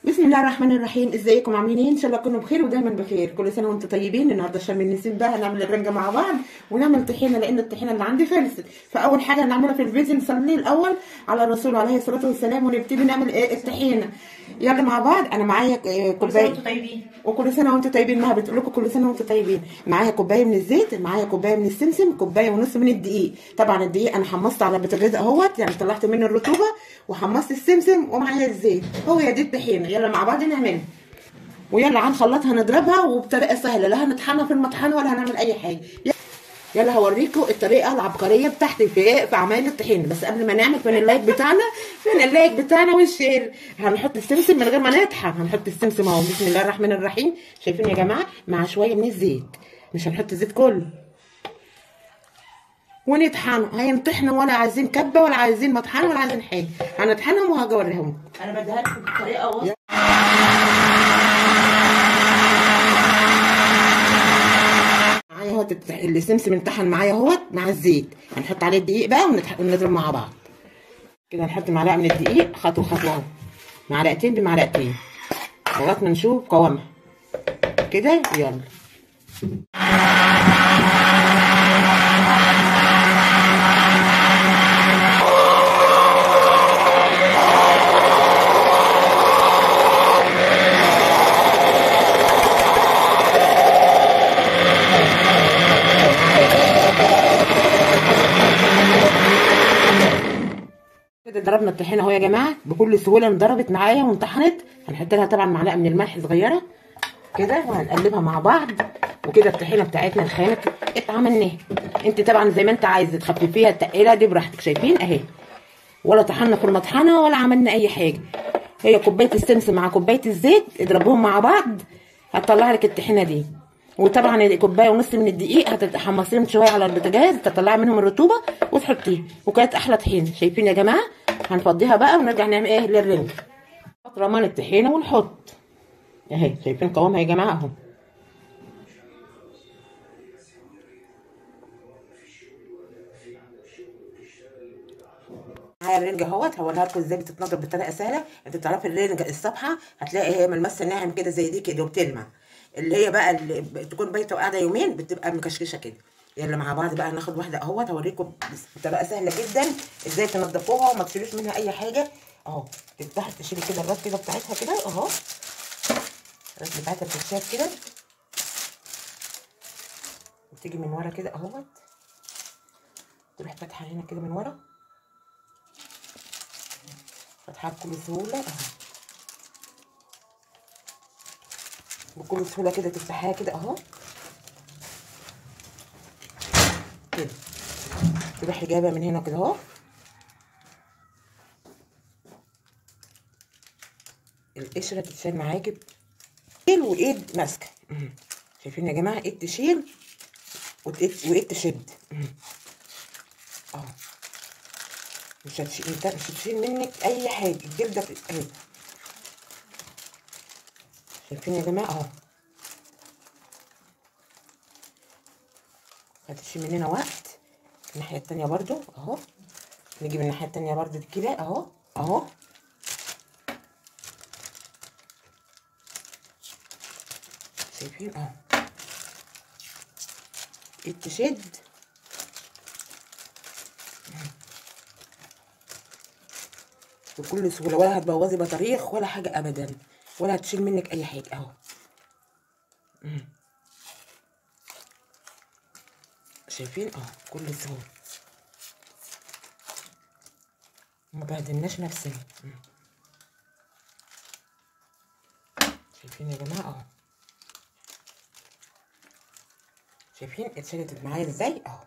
بسم الله الرحمن الرحيم. ازيكم عاملين ايه؟ ان شاء الله تكونوا بخير ودايما بخير. كل سنه وانتم طيبين. النهارده شم النسيم بقى هنعمل الرنجه مع بعض ونعمل طحينه، لان الطحينه اللي عندي خلصت. فاول حاجه هنعملها في الفيديو نصلي الاول على الرسول عليه الصلاه والسلام ونبتدي نعمل الطحينه. يلا مع بعض. انا معايا كوبايه. وكل سنه وانتم طيبين. ما بتقول لكم كل سنه وانتم طيبين. معايا كوبايه من الزيت، معايا كوبايه من السمسم، كوبايه ونص من الدقيق. طبعا الدقيق انا حمصت على البوتاجاز اهوت، يعني طلعت منه الرطوبه وحمصت السمسم ومعايا الزيت. هو يا دي الطحينه. يلا مع بعض نعملها ويلا هنخلطها نضربها وبطريقه سهله، لا هنطحنها في المطحنه ولا هنعمل اي حاجه. يلا هوريكم الطريقه العبقريه بتاعتي في عمايل الطحينه. بس قبل ما نعمل فين اللايك بتاعنا والشير. هنحط السمسم من غير ما نطحن، هنحط السمسم اهو. بسم الله الرحمن الرحيم. شايفين يا جماعه؟ مع شويه من الزيت، مش هنحط الزيت كله ونطحنه. هينطحنوا ولا عايزين كبه ولا عايزين مطحنه ولا عايزين حاجه. هنطحنهم وهاجي اوريهم. انا بديها لكم بالطريقه اهو. معايا اهوت السمسم انطحن معايا اهوت مع الزيت. هنحط عليه الدقيق بقى ونضرب مع بعض كده. نحط معلقه من الدقيق خطوه خطوه اهو، معلقتين بمعلقتين لغايه ما نشوف قوامها كده. يلا كده ضربنا الطحينه اهو يا جماعه بكل سهوله. انضربت معايا وانطحنت. هنحط لها طبعا معلقه من الملح صغيره كده وهنقلبها مع بعض. وكده الطحينه بتاعتنا الخامه اتعملناها. انت طبعا زي ما انت عايزه تخففيها التقيله دي براحتك. شايفين اهي؟ ولا طحنا في المطحنه ولا عملنا اي حاجه. هي كوبايه السمسم مع كوبايه الزيت اضربوهم مع بعض هتطلع لك الطحينه دي. وطبعا كوبايه ونص من الدقيق هتحمصيهم شويه على البوتاجاز تطلعي منهم الرطوبه وتحطيها وكانت احلى طحينه. شايفين يا جماعه؟ هنفضيها بقى ونرجع نعمل ايه للرنج. نحط رمان الطحينه ونحط اهي. شايفين قوامها يا جماعه اهو. معايا الرنجة اهوت. هوريها لكم ازاي بتتنضف بطريقه سهله. انت بتعرفي الرنجة الصبحه هتلاقي هي ملمسها ناعم كده زي دي كده وبتلمع. اللي هي بقى اللي بتكون بايته وقاعده يومين بتبقى مكشكشه كده. يلا مع بعض بقى ناخد واحده اهوت. هوريكم بطريقه سهله جدا ازاي تنضفوها وما تشيلوش منها اي حاجه اهو. تفتحي تشيلي كده الراس كده بتاعتها كده اهو. الراس بتاعتها بتتشال كده وتيجي من ورا كده اهوت. تروح فاتحه هنا كده من ورا، فاتحه بكل سهوله اهو. بكل سهوله كده تفتحيها كده اهو كده. تروحي جايبه من هنا كده اهو. القشره تتشال معاكي وايد ماسكه. شايفين يا جماعه؟ ايد تشيل وايد تشد اهو. مش هتشيل منك اي حاجه. الجلده اهي. شايفين يا جماعه اهو؟ هتشيل مننا وقت. الناحيه التانيه برضو اهو. نيجي من الناحيه التانيه برضو كده اهو اهو. شايفين اهو؟ ايد تشد بكل سهوله، ولا هتبوظي بطاريخ ولا حاجه ابدا، ولا هتشيل منك اي حاجه اهو. شايفين اهو؟ بكل سهوله ما بهدلناش نفسنا. شايفين يا جماعه اهو؟ شايفين اتشالت معايا ازاي اهو؟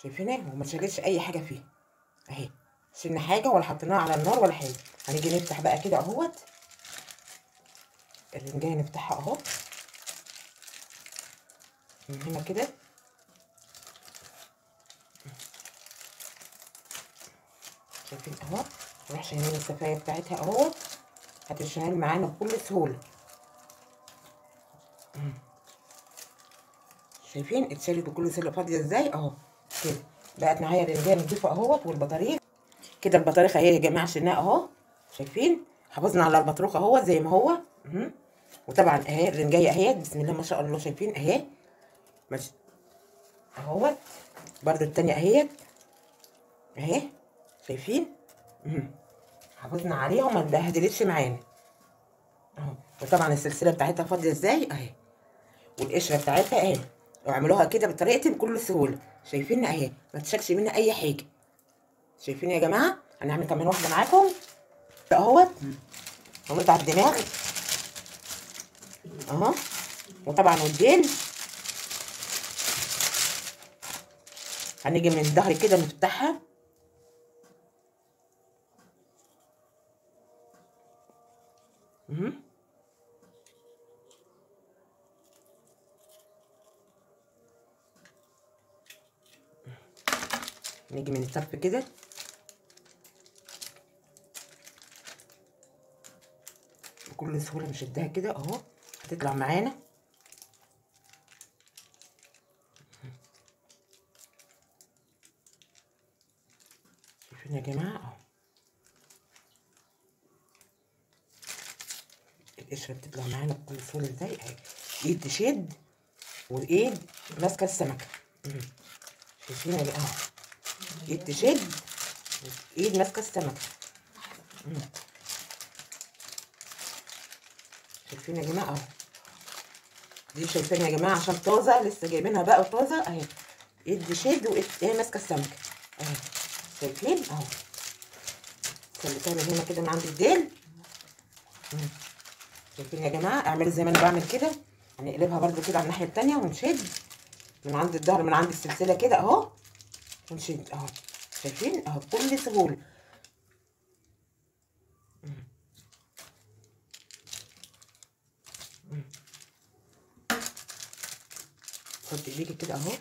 شايفين ايه؟ وما اتشالتش اي حاجه فيها اهي. شلنا حاجه ولا حطيناها على النار ولا حاجه. هنيجي نفتح بقى كده اهوت. الرنجايه نفتحها اهو من هنا كده. شايفين اهو؟ نروح شايلين السفايه بتاعتها اهو. هتشتغل معانا بكل سهوله. شايفين اتشالت بكل سهوله فاضيه ازاي اهو كده. بقت معايا الرنجايه نضيفه اهوت. والبطاريخ كده البطاريخ اهي يا جماعه شلناها اهو. شايفين؟ حافظنا على البطروخ اهو زي ما هو. وطبعا اهي الرنجايه اهي، بسم الله ما شاء الله، شايفين اهي ماشي اهوت. برضو التانية اهي اهي، شايفين. حافظنا عليها وما اتبهدلتش معانا اهو. وطبعا السلسله بتاعتها فاضيه ازاي اهي، والقشره بتاعتها اهي. واعملوها كده بطريقتي بكل سهوله، شايفين اهي، ما تشكش منها اي حاجه. شايفين يا جماعه. هنعمل كمان واحده معاكم اهوت، ونقطع الدماغ اهو. وطبعا والديل هنيجي من الظهر كده نفتحها نيجي من الطرف كده بكل سهوله، نشدها كده اهو، هتطلع معانا. شايفين يا جماعه اهو، القشره بتطلع معانا بكل سهوله ازاي اهي. ايد تشد والايد ماسكه السمكه. شايفين يا جماعه، ايد تشد وايد ماسكه السمكه. شايفين يا جماعه اهو. دي شايفين يا جماعه عشان طازه، لسه جايبينها بقى وطازه اهي. ايد تشد وايد ايه ماسكه السمكه اهي. شايفين اهو. سلكها من هنا كده من عند الديل. شايفين يا جماعه. اعملوا زي ما انا بعمل كده، هنقلبها برده كده على الناحيه التانيه ونشد من عند الظهر، من عند السلسله كده اهو، ونشد اهو. شايفين اهو بكل سهوله. حط ايديكي كده اهو،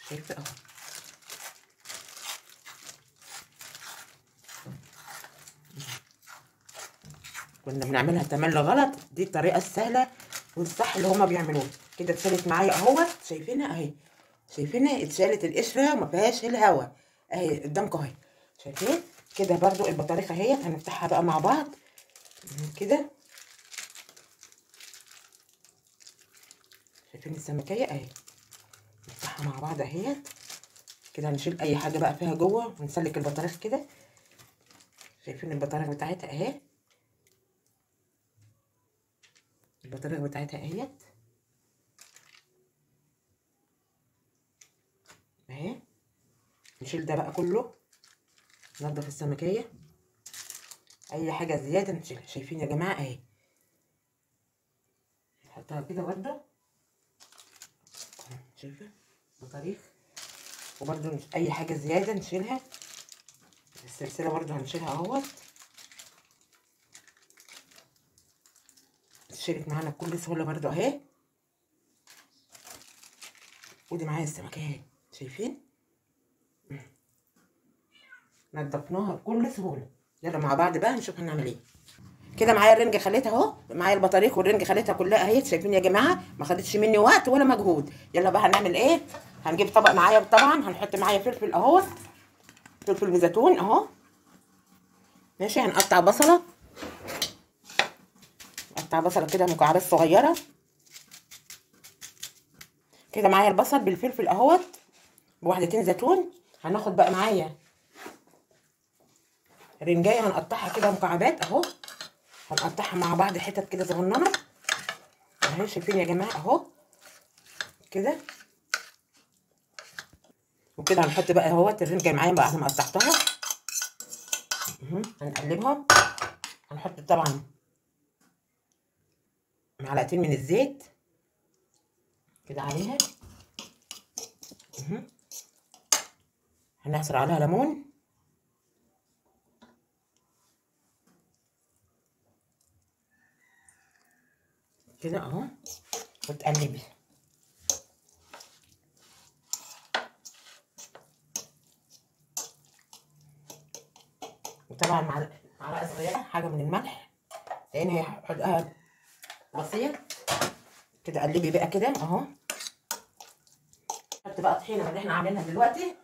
شايفه اهو. كنا بنعملها تملي غلط، دي الطريقه السهله والصح اللي هما بيعملوها كده. اتشالت معايا اهوت، شايفينها اهي. شايفينها اتشالت القشره وما فيهاش الهوا اهي قدامكم اهي. شايفين كده. برضو البطاريخ اهي هنفتحها بقى مع بعض كده. شايفين السمكيه اهي، نفتحها مع بعض اهي كده. هنشيل اي حاجه بقى فيها جوه ونسلك البطاريخ كده. شايفين البطاريخ بتاعتها اهي، البطاريخ بتاعتها اهيت اهي. نشيل ده بقى كله، ننضف السمكيه، اي حاجه زياده نشيلها. شايفين يا جماعه اهي، نحطها كده برده. شايفه بطاريخ. وبرده اي حاجه زياده نشيلها. السلسله برده هنشيلها اهوت. اتشالت معانا بكل سهوله برده اهي. ودي معايا السمكه اهي، شايفين نضفناها بكل سهوله. يلا مع بعض بقى نشوف هنعمل ايه. كده معايا الرنجه خليتها اهو، معايا البطاريخ والرنجه خليتها كلها اهي. شايفين يا جماعه ما خدتش مني وقت ولا مجهود. يلا بقى هنعمل ايه. هنجيب طبق معايا، طبعا هنحط معايا فلفل اهو، فلفل بزيتون اهو ماشي. هنقطع بصله، نقطع بصله كده مكعبات صغيره كده. معايا البصل بالفلفل اهوت، بواحدتين زيتون. هناخد بقى معايا رنجايه هنقطعها كده مكعبات اهو، هنقطعها مع بعض حتت كده صغننه اهي. شايفين يا جماعه اهو كده. وكده هنحط بقى اهوت الرنجه معايا بعد ما قطعتها. هنقلبها. هنحط طبعا معلقتين من الزيت كده عليها. هنعصر عليها ليمون كده اهو، وتقلبي. وطبعا معلقه صغيره حاجه من الملح، لان هي حدقها بسيط كده. قلبي بقى كده اهو. نحط بقى طحينه اللي احنا عاملينها دلوقتي.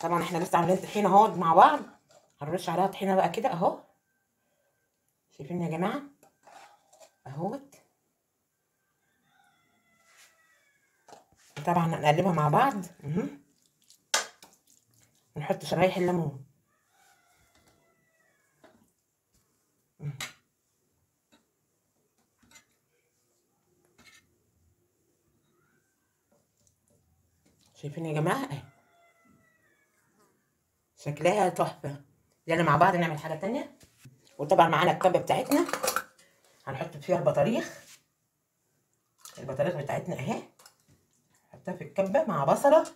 طبعا احنا لسه عاملين طحينه اهو مع بعض. هنرش عليها طحينه بقى كده اهو. شايفين يا جماعه اهوت. طبعا هنقلبها مع بعض. ونحط شرايح الليمون. شايفين يا جماعه اهي شكلها تحفه. يلا مع بعض نعمل حاجه تانية. وطبعا معانا الكبه بتاعتنا هنحط فيها البطاريخ. البطاريخ بتاعتنا اهي نحطها في الكبه مع بصله.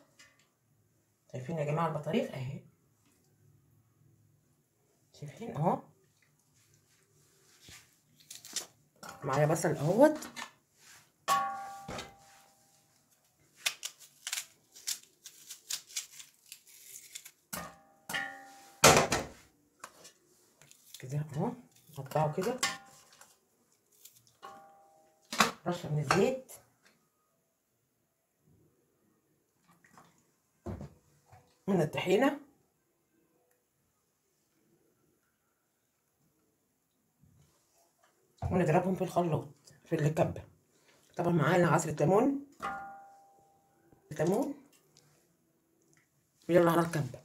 شايفين يا جماعه البطاريخ اهي. شايفين اهو معايا بصل اهوت. كده اهو نقطعه كده. رشه من الزيت. من الطحينه. ونضربهم في الخلاط في الكبه. طبعا معانا عصرة ليمون. يلا على الكبه.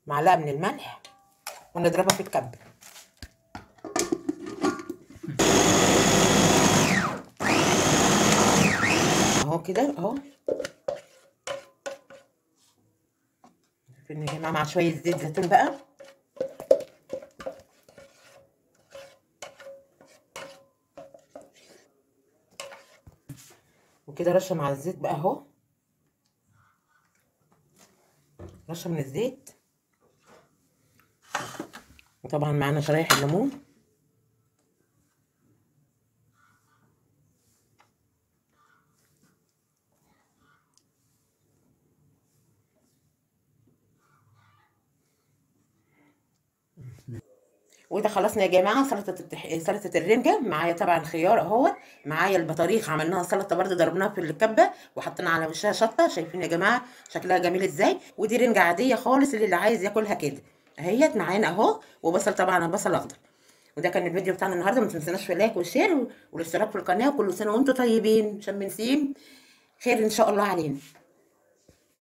معلقه من الملح ونضربها في الكبه. اهو كده اهو. شايفين يا جماعه مع شويه زيت زيتون بقى. وكده رشه مع الزيت بقى اهو. رشه من الزيت. وطبعا معانا شرايح الليمون. وده خلصنا يا جماعه سلطه الرنجه. معايا طبعا خيار اهو. معايا البطاريخ عملناها سلطه برده ضربناها في الكبه وحطينا على وشها شطه. شايفين يا جماعه شكلها جميل ازاي. ودي رنجه عاديه خالص اللي عايز ياكلها كده اهيت معانا اهو. وبصل طبعا بصل اخضر. وده كان الفيديو بتاعنا النهارده. ما تنسوناش في اللايك والشير والاشتراك في القناه. وكل سنه وانتم طيبين. شم نسيم خير ان شاء الله علينا.